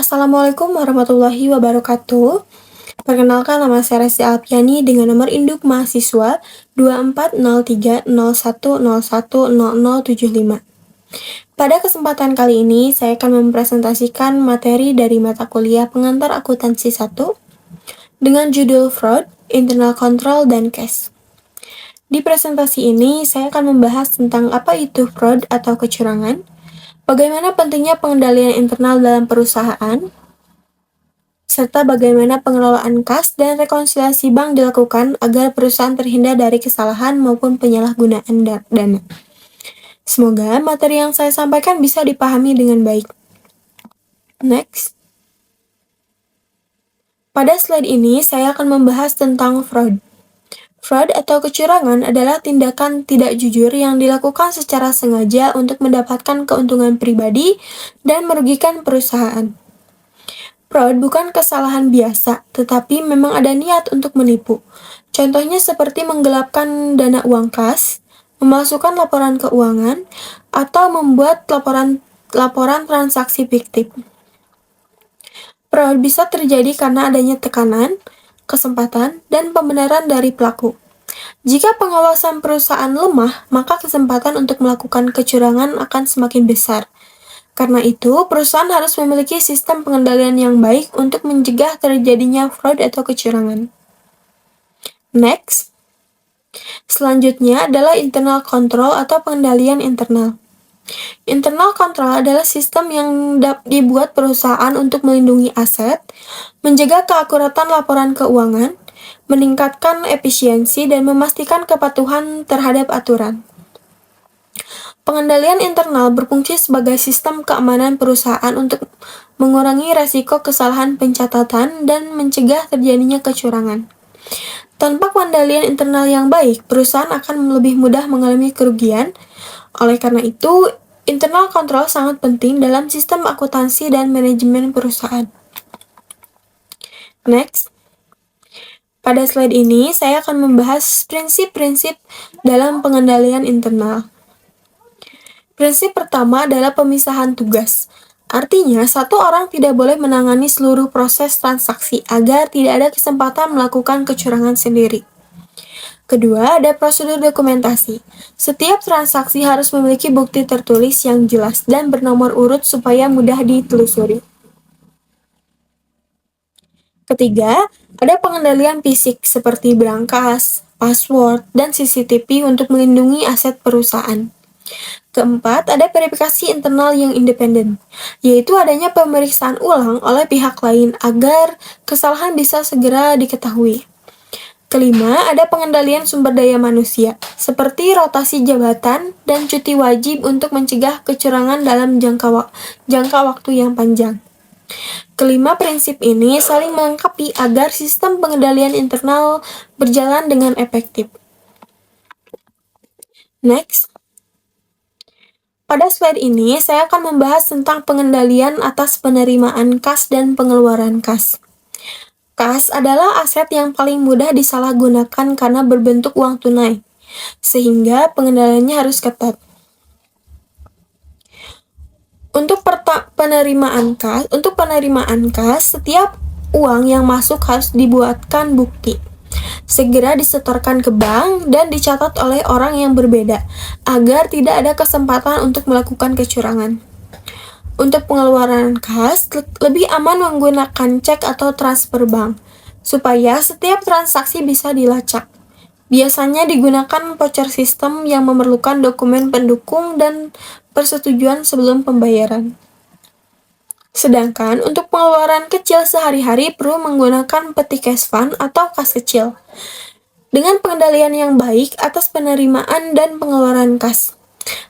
Assalamualaikum warahmatullahi wabarakatuh. Perkenalkan, nama saya Resti Alpiani dengan nomor induk mahasiswa 240301010075. Pada kesempatan kali ini, saya akan mempresentasikan materi dari mata kuliah pengantar akuntansi 1 dengan judul Fraud, Internal Control, dan Cash. Di presentasi ini, saya akan membahas tentang apa itu fraud atau kecurangan, bagaimana pentingnya pengendalian internal dalam perusahaan, serta bagaimana pengelolaan kas dan rekonsiliasi bank dilakukan agar perusahaan terhindar dari kesalahan maupun penyalahgunaan dana. Semoga materi yang saya sampaikan bisa dipahami dengan baik. Next. Pada slide ini, saya akan membahas tentang fraud. Fraud atau kecurangan adalah tindakan tidak jujur yang dilakukan secara sengaja untuk mendapatkan keuntungan pribadi dan merugikan perusahaan. Fraud bukan kesalahan biasa, tetapi memang ada niat untuk menipu. Contohnya seperti menggelapkan dana uang kas, memasukkan laporan keuangan, atau membuat laporan transaksi fiktif. Fraud bisa terjadi karena adanya tekanan, kesempatan, dan pembenaran dari pelaku. Jika pengawasan perusahaan lemah, maka kesempatan untuk melakukan kecurangan akan semakin besar. Karena itu, perusahaan harus memiliki sistem pengendalian yang baik untuk mencegah terjadinya fraud atau kecurangan. Next. Selanjutnya adalah internal control atau pengendalian internal. Internal control adalah sistem yang dibuat perusahaan untuk melindungi aset, menjaga keakuratan laporan keuangan, meningkatkan efisiensi, dan memastikan kepatuhan terhadap aturan. Pengendalian internal berfungsi sebagai sistem keamanan perusahaan untuk mengurangi risiko kesalahan pencatatan dan mencegah terjadinya kecurangan. Tanpa pengendalian internal yang baik, perusahaan akan lebih mudah mengalami kerugian. Oleh karena itu, internal control sangat penting dalam sistem akuntansi dan manajemen perusahaan. Next. Pada slide ini, saya akan membahas prinsip-prinsip dalam pengendalian internal. Prinsip pertama adalah pemisahan tugas. Artinya, satu orang tidak boleh menangani seluruh proses transaksi agar tidak ada kesempatan melakukan kecurangan sendiri. Kedua, ada prosedur dokumentasi. Setiap transaksi harus memiliki bukti tertulis yang jelas dan bernomor urut supaya mudah ditelusuri. Ketiga, ada pengendalian fisik seperti berangkas, password, dan CCTV untuk melindungi aset perusahaan. Keempat, ada verifikasi internal yang independen, yaitu adanya pemeriksaan ulang oleh pihak lain agar kesalahan bisa segera diketahui. Kelima, ada pengendalian sumber daya manusia, seperti rotasi jabatan dan cuti wajib untuk mencegah kecurangan dalam jangka waktu yang panjang. Kelima prinsip ini saling melengkapi agar sistem pengendalian internal berjalan dengan efektif. Next. Pada slide ini, saya akan membahas tentang pengendalian atas penerimaan kas dan pengeluaran kas. Kas adalah aset yang paling mudah disalahgunakan karena berbentuk uang tunai, sehingga pengendaliannya harus ketat. Untuk penerimaan kas, setiap uang yang masuk harus dibuatkan bukti, segera disetorkan ke bank, dan dicatat oleh orang yang berbeda, agar tidak ada kesempatan untuk melakukan kecurangan. Untuk pengeluaran kas, lebih aman menggunakan cek atau transfer bank, supaya setiap transaksi bisa dilacak. Biasanya digunakan voucher system yang memerlukan dokumen pendukung dan persetujuan sebelum pembayaran. Sedangkan untuk pengeluaran kecil sehari-hari perlu menggunakan petty cash fund atau kas kecil. Dengan pengendalian yang baik atas penerimaan dan pengeluaran kas,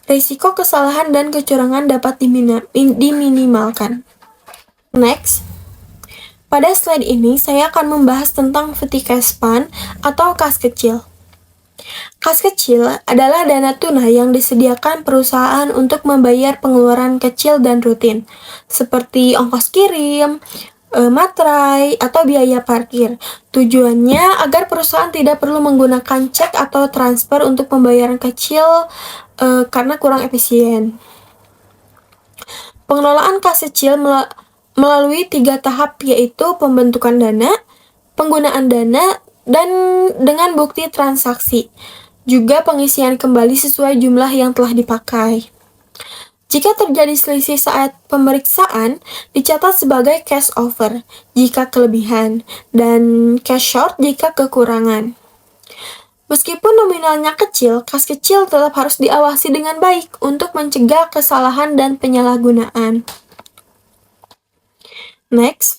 risiko kesalahan dan kecurangan dapat diminimalkan. Next. Pada slide ini, saya akan membahas tentang petty cash fund atau kas kecil. Kas kecil adalah dana tunai yang disediakan perusahaan untuk membayar pengeluaran kecil dan rutin, seperti ongkos kirim, materai, atau biaya parkir. Tujuannya agar perusahaan tidak perlu menggunakan cek atau transfer untuk pembayaran kecil karena kurang efisien. Pengelolaan kas kecil melalui 3 tahap, yaitu pembentukan dana, penggunaan dana, dan dengan bukti transaksi, juga pengisian kembali sesuai jumlah yang telah dipakai. Jika terjadi selisih saat pemeriksaan, dicatat sebagai cash over jika kelebihan, dan cash short jika kekurangan. Meskipun nominalnya kecil, kas kecil tetap harus diawasi dengan baik untuk mencegah kesalahan dan penyalahgunaan. Next.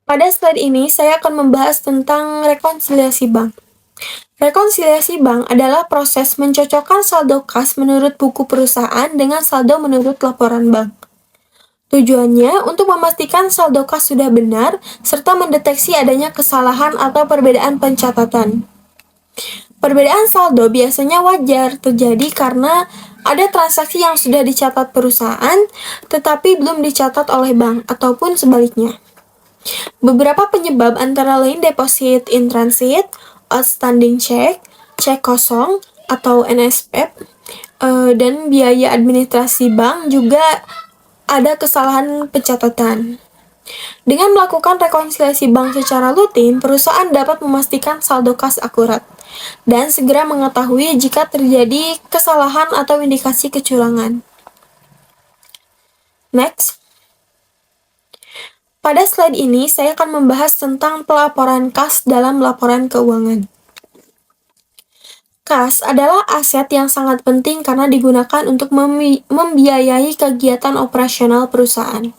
Pada slide ini, saya akan membahas tentang rekonsiliasi bank. Rekonsiliasi bank adalah proses mencocokkan saldo kas menurut buku perusahaan dengan saldo menurut laporan bank. Tujuannya untuk memastikan saldo kas sudah benar, serta mendeteksi adanya kesalahan atau perbedaan pencatatan. Perbedaan saldo biasanya wajar terjadi karena ada transaksi yang sudah dicatat perusahaan, tetapi belum dicatat oleh bank, ataupun sebaliknya. Beberapa penyebab antara lain deposit in transit, outstanding check, cek kosong atau NSF, dan biaya administrasi bank juga ada kesalahan pencatatan. Dengan melakukan rekonsiliasi bank secara rutin, perusahaan dapat memastikan saldo kas akurat dan segera mengetahui jika terjadi kesalahan atau indikasi kecurangan. Next. Pada slide ini, saya akan membahas tentang pelaporan kas dalam laporan keuangan. Kas adalah aset yang sangat penting karena digunakan untuk membiayai kegiatan operasional perusahaan,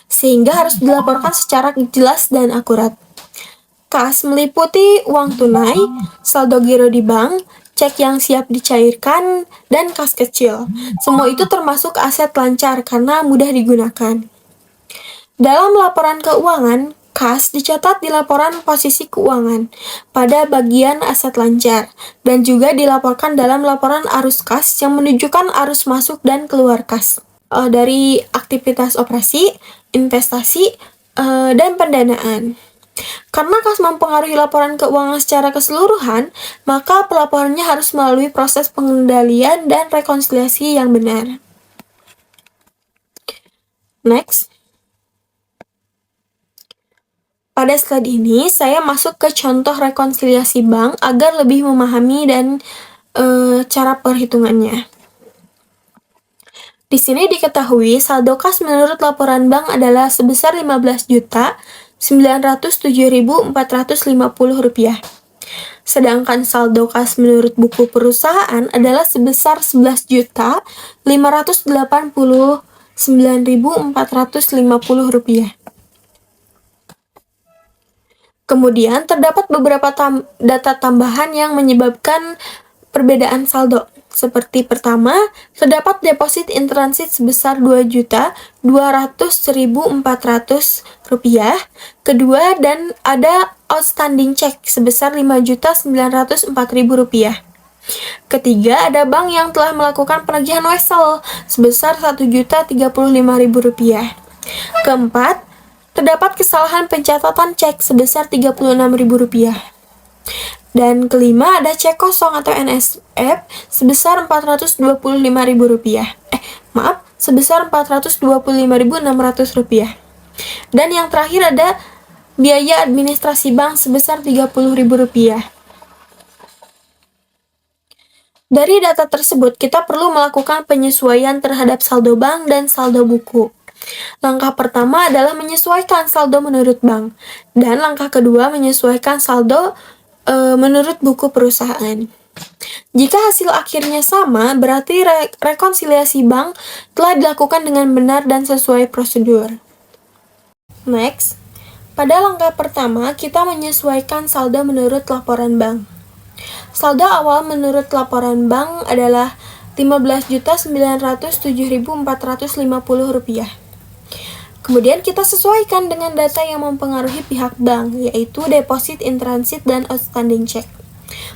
sehingga harus dilaporkan secara jelas dan akurat. Kas meliputi uang tunai, saldo giro di bank, cek yang siap dicairkan, dan kas kecil. Semua itu termasuk aset lancar karena mudah digunakan. Dalam laporan keuangan, kas dicatat di laporan posisi keuangan pada bagian aset lancar, dan juga dilaporkan dalam laporan arus kas yang menunjukkan arus masuk dan keluar kas dari aktivitas operasi, investasi, dan pendanaan. Karena kas mempengaruhi laporan keuangan secara keseluruhan, maka pelaporannya harus melalui proses pengendalian dan rekonsiliasi yang benar. Next. Pada slide ini, saya masuk ke contoh rekonsiliasi bank agar lebih memahami dan cara perhitungannya. Di sini diketahui saldo kas menurut laporan bank adalah sebesar Rp15.907.450. Sedangkan saldo kas menurut buku perusahaan adalah sebesar Rp11.589.450. Kemudian, terdapat beberapa data tambahan yang menyebabkan perbedaan saldo. Seperti pertama, terdapat deposit in transit sebesar Rp2.200.400. Kedua, dan ada outstanding check sebesar Rp5.904.000. Ketiga, ada bank yang telah melakukan penagihan wesel sebesar Rp1.035.000. Keempat, terdapat kesalahan pencatatan cek sebesar Rp36.000. Dan kelima, ada cek kosong atau NSF sebesar Rp425.000. Sebesar Rp425.600. Dan yang terakhir ada biaya administrasi bank sebesar Rp30.000. Dari data tersebut, kita perlu melakukan penyesuaian terhadap saldo bank dan saldo buku. Langkah pertama adalah menyesuaikan saldo menurut bank, dan langkah kedua menyesuaikan saldo menurut buku perusahaan. Jika hasil akhirnya sama, berarti rekonsiliasi bank telah dilakukan dengan benar dan sesuai prosedur. Next, pada langkah pertama kita menyesuaikan saldo menurut laporan bank. Saldo awal menurut laporan bank adalah Rp15.907.450. Kemudian kita sesuaikan dengan data yang mempengaruhi pihak bank, yaitu deposit in transit dan outstanding check.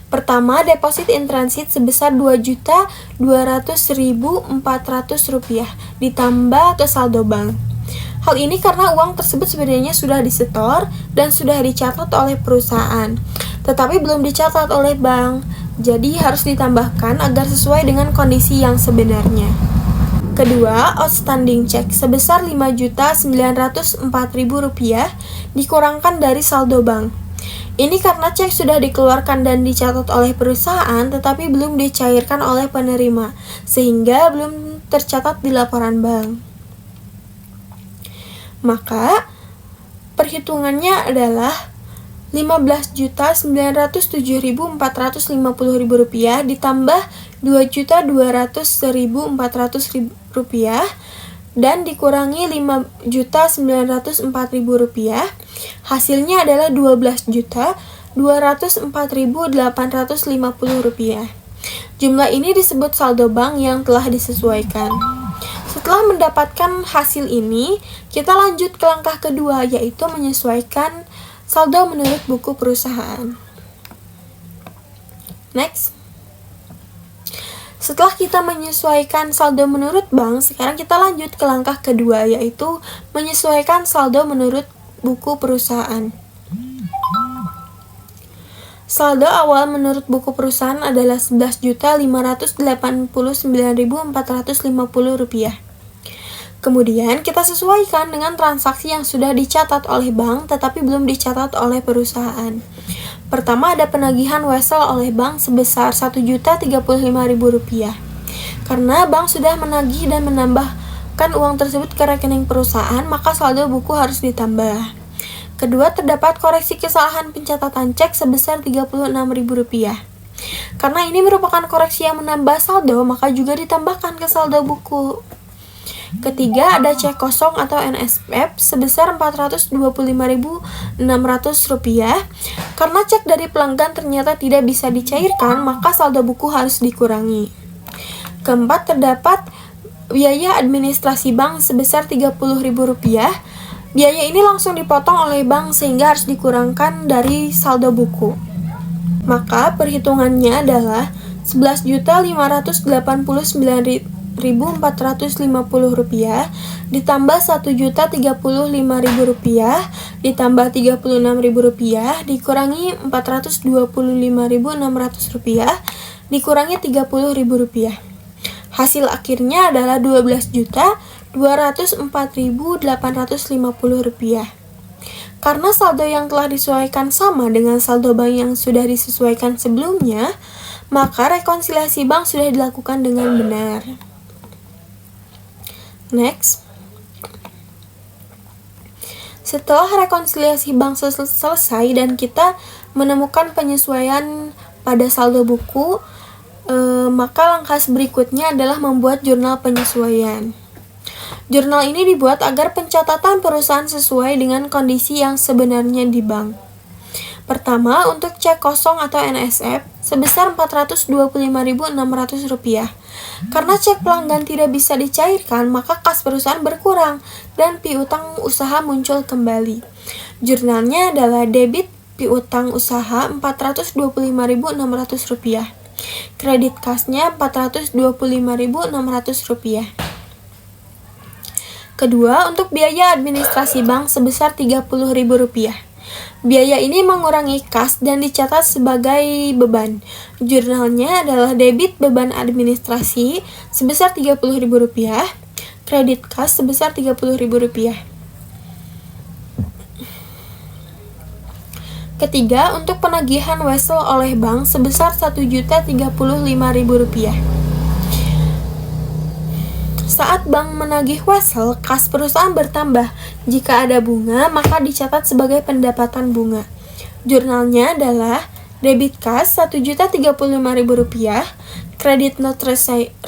Pertama, deposit in transit sebesar Rp2.200.400 ditambah ke saldo bank. Hal ini karena uang tersebut sebenarnya sudah disetor dan sudah dicatat oleh perusahaan, tetapi belum dicatat oleh bank, jadi harus ditambahkan agar sesuai dengan kondisi yang sebenarnya. Kedua, outstanding check sebesar Rp5.904.000 dikurangkan dari saldo bank. Ini karena cek sudah dikeluarkan dan dicatat oleh perusahaan tetapi belum dicairkan oleh penerima, sehingga belum tercatat di laporan bank. Maka, perhitungannya adalah Rp15.907.450 ditambah Rp2.200.400 dan dikurangi Rp5.904.000, hasilnya adalah Rp12.204.850. Jumlah ini disebut saldo bank yang telah disesuaikan. Setelah mendapatkan hasil ini, kita lanjut ke langkah kedua, yaitu menyesuaikan saldo menurut buku perusahaan. Next. Setelah kita menyesuaikan saldo menurut bank, sekarang kita lanjut ke langkah kedua, yaitu menyesuaikan saldo menurut buku perusahaan. Saldo awal menurut buku perusahaan adalah Rp11.589.450. Kemudian kita sesuaikan dengan transaksi yang sudah dicatat oleh bank tetapi belum dicatat oleh perusahaan. Pertama, ada penagihan wesel oleh bank sebesar Rp1.035.000. Karena bank sudah menagih dan menambahkan uang tersebut ke rekening perusahaan, maka saldo buku harus ditambah. Kedua, terdapat koreksi kesalahan pencatatan cek sebesar Rp36.000. Karena ini merupakan koreksi yang menambah saldo, maka juga ditambahkan ke saldo buku. Ketiga, ada cek kosong atau NSF sebesar Rp425.600. Karena cek dari pelanggan ternyata tidak bisa dicairkan, maka saldo buku harus dikurangi. Keempat, terdapat biaya administrasi bank sebesar Rp30.000. Biaya ini langsung dipotong oleh bank sehingga harus dikurangkan dari saldo buku. Maka perhitungannya adalah Rp11.589.450 ditambah Rp1.035.000 ditambah Rp36.000 dikurangi Rp425.600 dikurangi Rp30.000. Hasil akhirnya adalah Rp12.204.850. Karena saldo yang telah disesuaikan sama dengan saldo bank yang sudah disesuaikan sebelumnya, maka rekonsiliasi bank sudah dilakukan dengan benar. Next. Setelah rekonsiliasi bank selesai dan kita menemukan penyesuaian pada saldo buku, maka langkah berikutnya adalah membuat jurnal penyesuaian. Jurnal ini dibuat agar pencatatan perusahaan sesuai dengan kondisi yang sebenarnya di bank. Pertama, untuk cek kosong atau NSF sebesar Rp425.600. Karena cek pelanggan tidak bisa dicairkan, maka kas perusahaan berkurang dan piutang usaha muncul kembali. Jurnalnya adalah debit piutang usaha Rp425.600. Kredit kasnya Rp425.600. Kedua, untuk biaya administrasi bank sebesar Rp30.000. Biaya ini mengurangi kas dan dicatat sebagai beban. Jurnalnya adalah debit beban administrasi sebesar Rp30.000, kredit kas sebesar Rp30.000. Ketiga, untuk penagihan wesel oleh bank sebesar Rp1.035.000. Saat bank menagih wesel, kas perusahaan bertambah. Jika ada bunga, maka dicatat sebagai pendapatan bunga. Jurnalnya adalah debit kas Rp1.035.000, kredit note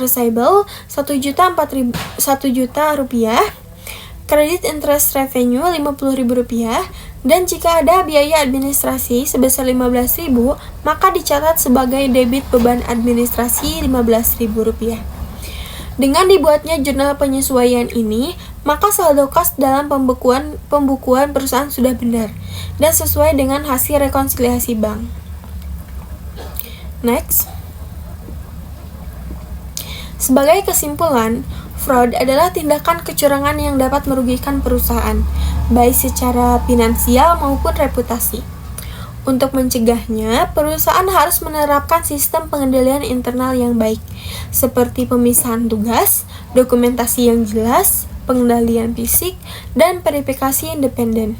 receivable Rp1.004.000, kredit interest revenue Rp50.000, dan jika ada biaya administrasi sebesar Rp15.000, maka dicatat sebagai debit beban administrasi Rp15.000. Dengan dibuatnya jurnal penyesuaian ini, maka saldo kas dalam pembukuan perusahaan sudah benar dan sesuai dengan hasil rekonsiliasi bank. Next. Sebagai kesimpulan, fraud adalah tindakan kecurangan yang dapat merugikan perusahaan, baik secara finansial maupun reputasi. Untuk mencegahnya, perusahaan harus menerapkan sistem pengendalian internal yang baik, seperti pemisahan tugas, dokumentasi yang jelas, pengendalian fisik, dan verifikasi independen.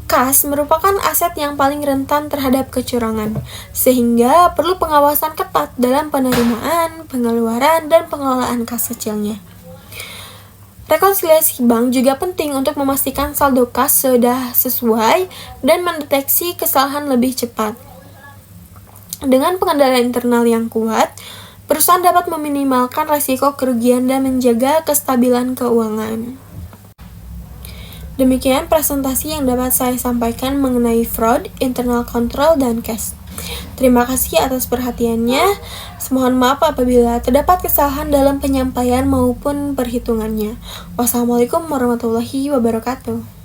Kas merupakan aset yang paling rentan terhadap kecurangan, sehingga perlu pengawasan ketat dalam penerimaan, pengeluaran, dan pengelolaan kas kecilnya. Rekonsiliasi bank juga penting untuk memastikan saldo kas sudah sesuai dan mendeteksi kesalahan lebih cepat. Dengan pengendalian internal yang kuat, perusahaan dapat meminimalkan risiko kerugian dan menjaga kestabilan keuangan. Demikian presentasi yang dapat saya sampaikan mengenai fraud, internal control, dan cash. Terima kasih atas perhatiannya. Mohon maaf apabila terdapat kesalahan dalam penyampaian maupun perhitungannya. Wassalamualaikum warahmatullahi wabarakatuh.